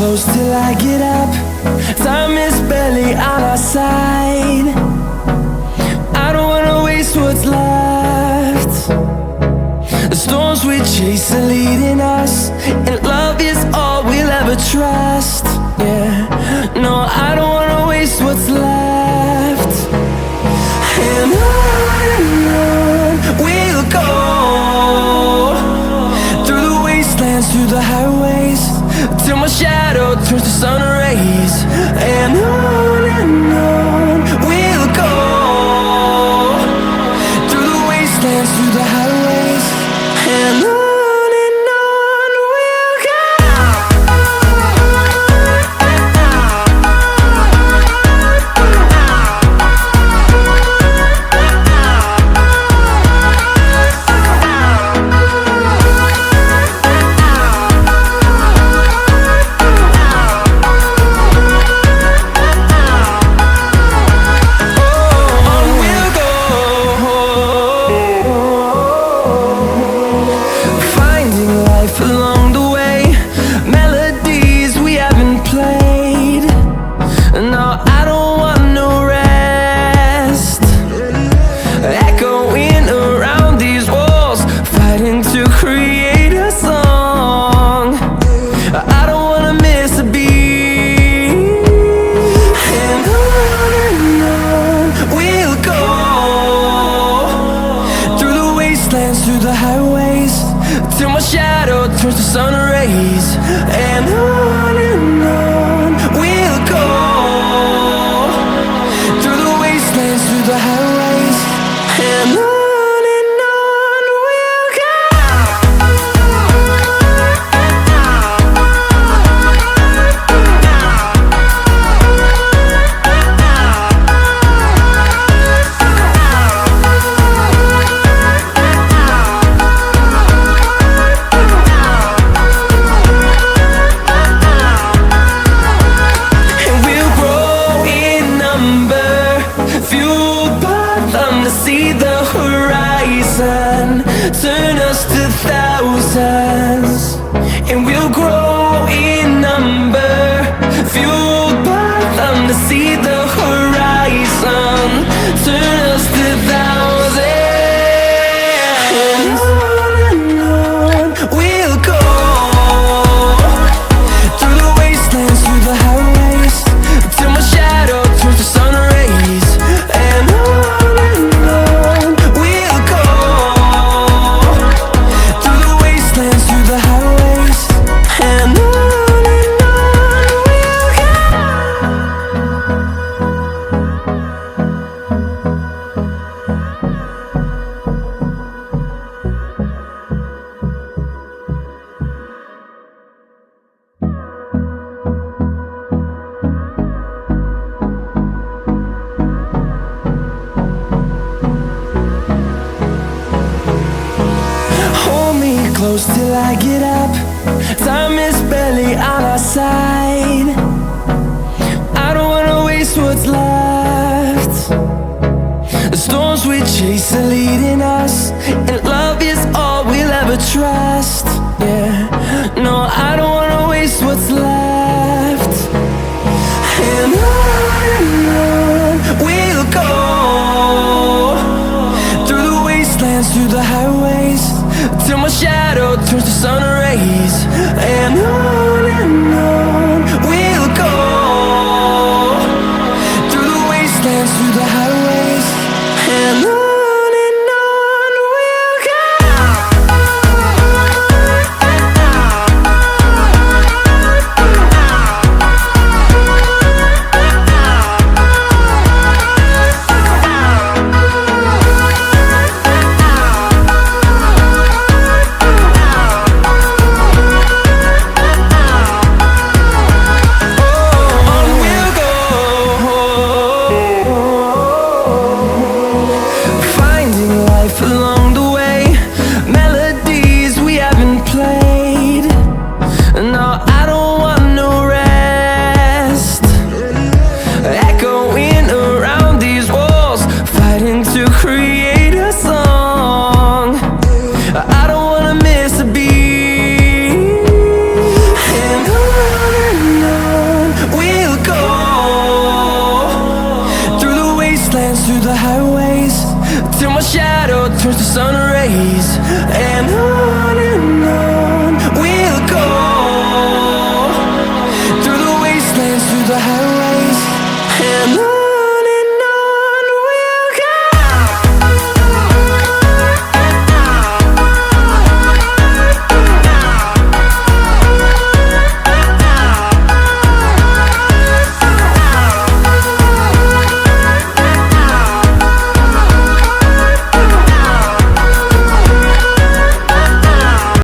close till I get up. Time is barely on our side. I don't wanna waste what's left. The storms we chase are leading us, and love is all we'll ever trust. Yeah, no, I don't wanna waste what's left. And on we'll go, through the wastelands, through the highways, till my shadow turns to sun rays. And on we'll go, through the wastelands, through the highways, and on we'll go. Along the way, melodies we haven't played. No, I don't want no rest. Echoing around these walls, fighting to create a song. I don't wanna miss a beat. And on we'll go, through the wastelands, through the highways, till my shadow turns to sun rays. And on we'll go, through the wastelands, through the highways, and on we'll go. See the horizon, turn us to thousands, and we'll grow in number, fueled by them to see the horizon, turn us to thousands. And on we'll go, through the wastelands, through the highways, till my shadow turns to sun rays. And close till I get up. Time is barely on our side. I don't wanna waste what's left. The storms we chase are leading us, and love is all we'll ever trust. Yeah, no, I don't wanna waste what's left. And on we'll go, through the wastelands, through the highways, till my shadow turns to sun rays. And on we'll go, through the wastelands, through the highways, and on we'll go. turns to sun rays.